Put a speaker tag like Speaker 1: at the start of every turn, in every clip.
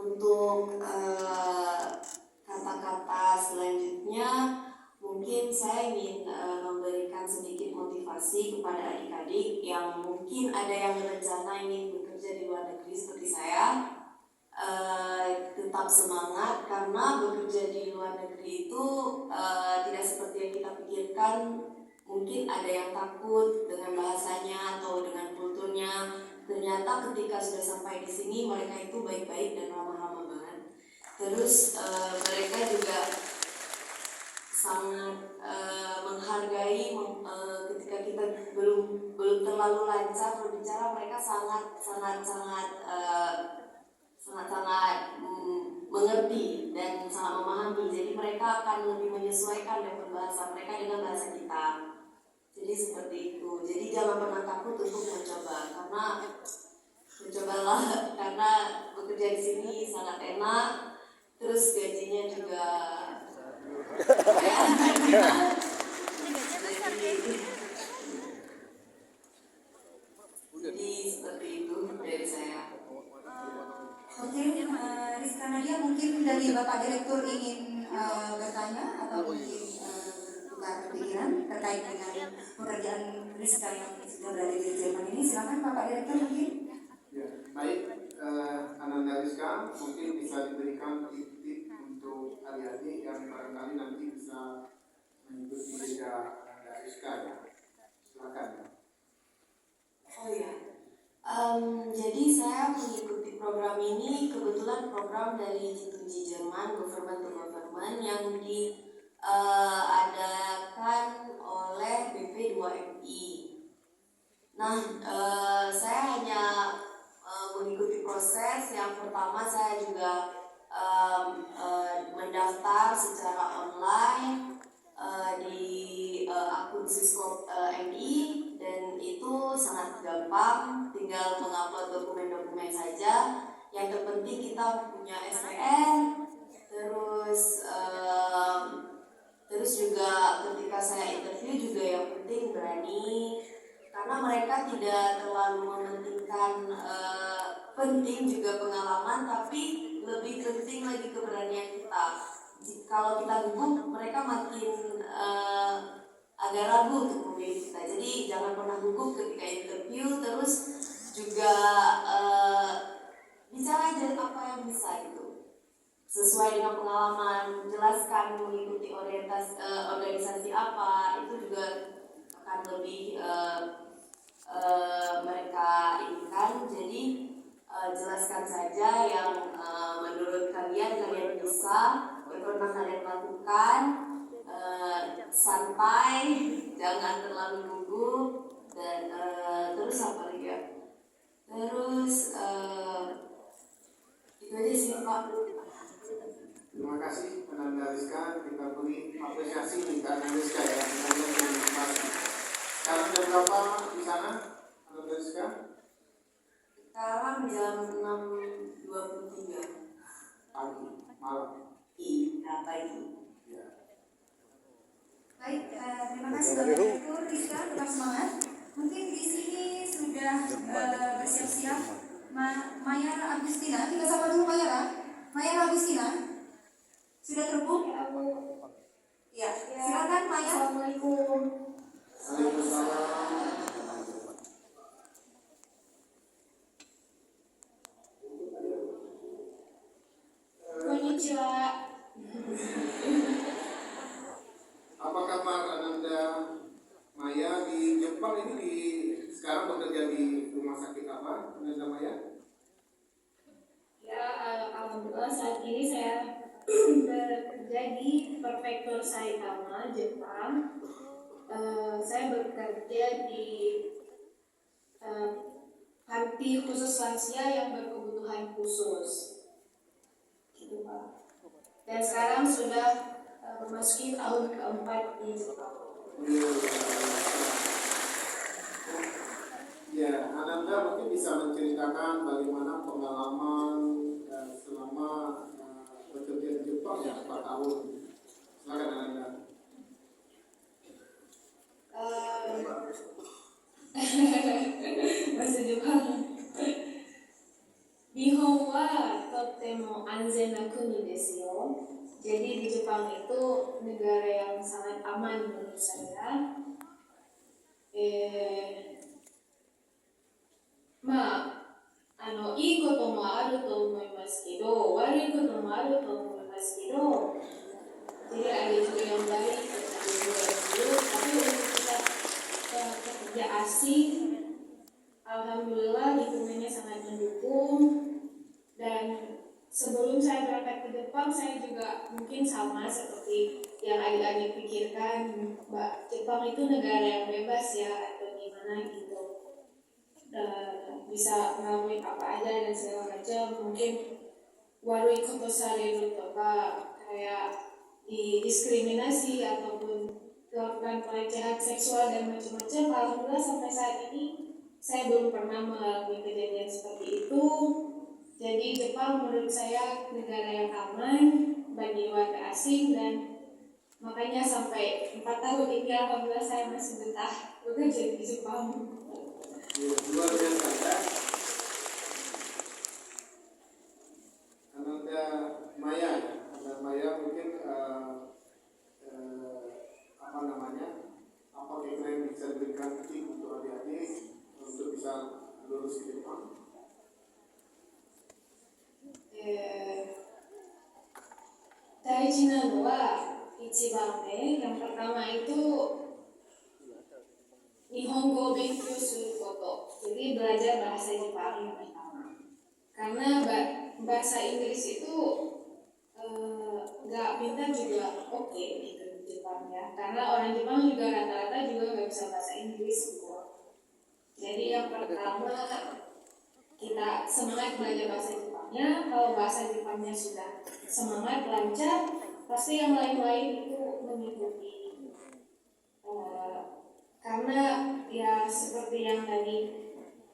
Speaker 1: Untuk kata-kata selanjutnya, mungkin saya ingin memberikan sedikit motivasi kepada adik-adik yang mungkin ada yang berencana ingin bekerja di luar negeri seperti saya. Tetap semangat, karena bekerja di luar negeri itu tidak seperti yang kita pikirkan. Mungkin ada yang takut dengan bahasanya atau dengan kulturnya. Ternyata ketika sudah sampai di sini, mereka itu baik-baik dan ramah-ramah banget. Terus mereka juga sangat menghargai ketika kita belum terlalu lancar berbicara, mereka sangat mengerti dan sangat memahami. Jadi mereka akan lebih menyesuaikan dengan bahasa mereka dengan bahasa kita. Jadi seperti itu. Jadi jangan pernah takut untuk mencobalah karena bekerja di sini sangat enak. Terus gajinya juga jadi seperti itu dari saya.
Speaker 2: Oke, Rizka Nadia, mungkin dari Bapak Direktur ingin bertanya atau mungkin tukar pikiran terkait dengan pekerjaan Rizka yang sudah berada di Jerman ini. Silakan Bapak Direktur mungkin.
Speaker 3: Ya, baik, Ananda Rizka, mungkin bisa diberikan tip-tip untuk adik-adik yang barangkali nanti bisa mengikuti jejak Ananda Rizka ya. Silakan.
Speaker 1: Oh ya. Jadi saya mengikuti program ini, kebetulan program dari G2G Jerman, Government to Government, yang diadakan oleh BP2MI. Nah, saya hanya mengikuti proses. Yang pertama saya juga mendaftar secara online di akun Siskop MI, dan itu sangat gampang, tinggal mengupload dokumen-dokumen saja. Yang terpenting kita punya SPN. Terus juga ketika saya interview juga yang penting berani, karena mereka tidak terlalu mementingkan penting juga pengalaman, tapi lebih penting lagi keberanian kita. Kalau kita gugup, mereka makin agak ragu untuk memilih kita. Jadi jangan pernah gugup ketika interview. Terus juga bicara aja apa yang bisa gitu, sesuai dengan pengalaman. Jelaskan mengikuti organisasi apa, itu juga akan lebih mereka inginkan. Jadi jelaskan saja yang menurut kalian bisa, yang pernah kalian lakukan. Santai, jangan terlalu gugup, dan terus apa lagi ya? Terus itu aja sih Pak.
Speaker 3: Terima kasih Ananda Rizka, kita beri apresiasi untuk Ananda Rizka ya. Sekarang jam berapa di sana, Ananda Rizka?
Speaker 1: Sekarang jam 6.23
Speaker 3: Pagi, malam.
Speaker 1: Iya, pagi.
Speaker 3: Ya.
Speaker 2: Baik, terima kasih Bapak Direktur Rizka, tetap semangat. Mungkin di sini sudah bersiap-siap Maya Agustina. Kita sapa dulu Maya Agustina. Sudah terhubung? Ya, silakan Maya.
Speaker 1: Assalamualaikum.
Speaker 3: Waalaikumsalam.
Speaker 1: Konnichiwa.
Speaker 3: Apa kabar Ananda Maya di Jepang ini sekarang bekerja di rumah sakit apa, Ananda Maya?
Speaker 4: Ya, alhamdulillah saat ini saya bekerja di Prefektur Saitama, Jepang. Saya bekerja di panti khusus lansia yang berkebutuhan khusus, gitu Pak. Dan sekarang sudah memasuki tahun keempat di Jepang.
Speaker 3: Ya, Ananda mungkin bisa menceritakan bagaimana pengalaman selama bekerja di Jepang ya 4 tahun. Silakan Ananda.
Speaker 4: Bahasa Jepang. Nihon wa wa totemo anzen na kuni desu yo. Jadi di Jepang itu negara yang sangat aman menurut saya. Iいこともあると思いますけど、悪いこともあると思いますけど、jadi ada juga yang baik, ada juga yang buruk. Tapi untuk kita pekerja asing, alhamdulillah lingkungannya sangat mendukung. Dan sebelum saya berangkat ke Jepang, saya juga mungkin sama seperti yang adik-adik pikirkan, Jepang itu negara yang bebas ya, atau gimana gitu. Bisa ngelakuin apa aja dan segala macam. Mungkin warui koto sareru toka, kayak didiskriminasi ataupun melakukan pelecehan seksual dan macam-macam. Alhamdulillah sampai saat ini saya belum pernah mengalami kejadian seperti itu. Jadi Jepang menurut saya negara yang aman bagi warga asing, dan makanya sampai 4 tahun ini alhamdulillah saya masih betah bekerja di Jepang.
Speaker 3: Luar biasa ya. Karena ada Maya, mungkin apa kira-kira yang bisa diberikan tip untuk adik-adik untuk bisa lulus ke Jepang?
Speaker 4: 大事なのは1番目、yang pertama itu Nihongoを勉強すること。Jadi belajar bahasa Jepang yang pertama. Karena bahasa Inggris itu nggak pintar juga oke gitu di Jepang ya. Karena orang Jepang juga rata-rata juga nggak bisa bahasa Inggris gitu. Jadi yang pertama kita semangat belajar bahasa Jepangnya. Kalau bahasa Jepangnya sudah semangat lancar, pasti yang lain-lain itu mengikuti. Karena ya seperti yang tadi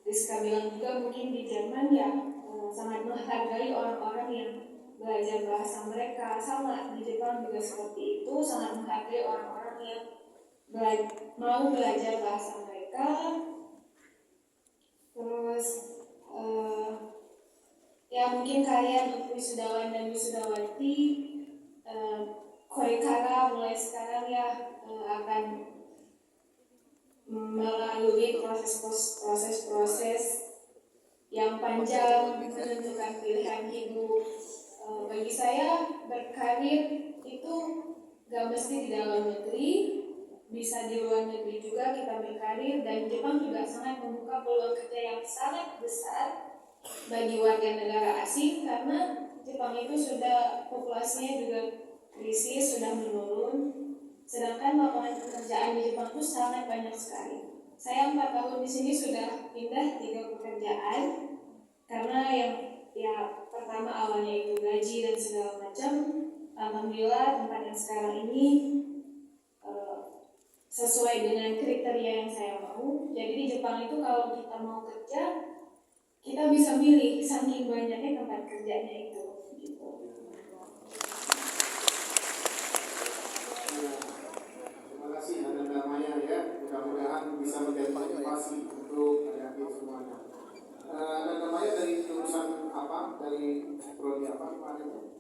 Speaker 4: Rizka bilang juga, mungkin di Jerman ya sangat menghargai orang-orang yang belajar bahasa mereka. Sama di Jepang juga seperti itu, sangat menghargai orang-orang yang mau belajar bahasa mereka. Terus ya mungkin kalian wisudawan dan wisudawati korekara mulai sekarang ya akan melalui proses yang panjang menentukan pilihan hidup. Bagi saya berkarir itu gak mesti di dalam negeri, bisa di luar negeri juga kita berkarir. Dan Jepang juga sangat membuka peluang kerja yang sangat besar bagi warga negara asing, karena Jepang itu sudah populasinya juga krisis, sudah menurun. Sedangkan lapangan pekerjaan di Jepang itu sangat banyak sekali. Saya 4 tahun di sini sudah pindah 3 pekerjaan, karena yang pertama awalnya itu gaji dan segala macam. Alhamdulillah tempat yang sekarang ini sesuai dengan kriteria yang saya mau. Jadi di Jepang itu kalau kita mau kerja, kita bisa milih saking banyaknya tempat kerjanya itu. Gitu.
Speaker 3: Mudah-mudahan bisa menjadi motivasi untuk adik-adik semuanya. Namanya dari jurusan apa? Dari prodi apa kemarin?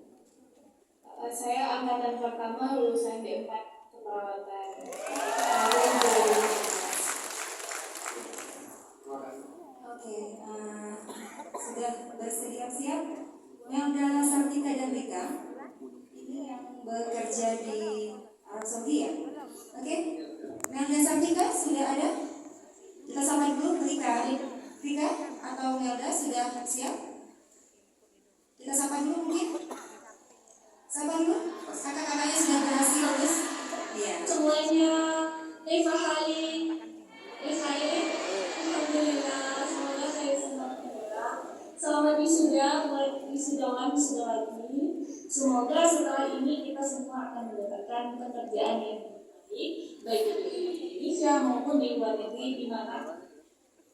Speaker 4: Saya angkatan pertama lulusan D4 keperawatan.
Speaker 2: Oke, sudah bersiap-siap. Melda, Sartika dan Rika ini yang bekerja di Arab Saudi ya. Oke, Melda, Sartika sudah ada? Kita sapa dulu Rika atau Melda sudah siap? Kita sapa dulu mungkin. Sapa dulu. Kakak-kakaknya sudah berhasil lulus. Iya.
Speaker 5: Semuanya, Fahali, alhamdulillah, semoga saya senang juga. Selamat wisuda buat wisudawan wisudawati. Semoga setelah ini kita semua akan mendapatkan pekerjaan yang baik, baik di Indonesia maupun di luar negeri, di mana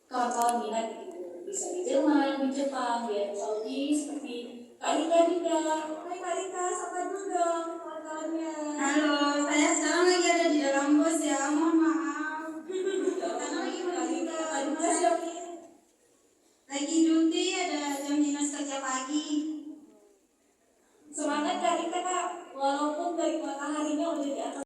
Speaker 5: kawan-kawan minat gitu. Bisa di Jerman, di Jepang, di Arab Saudi, seperti Kak Rika. Hai Kak Rika, sapa dulu dong kawan-kawannya.
Speaker 6: Halo, saya sekarang lagi ada di dalam bus ya, mohon maaf.
Speaker 5: Karena lagi Kak Rika,
Speaker 6: Lagi cuti, ada jam dinas kerja pagi.
Speaker 5: dari Kak, walaupun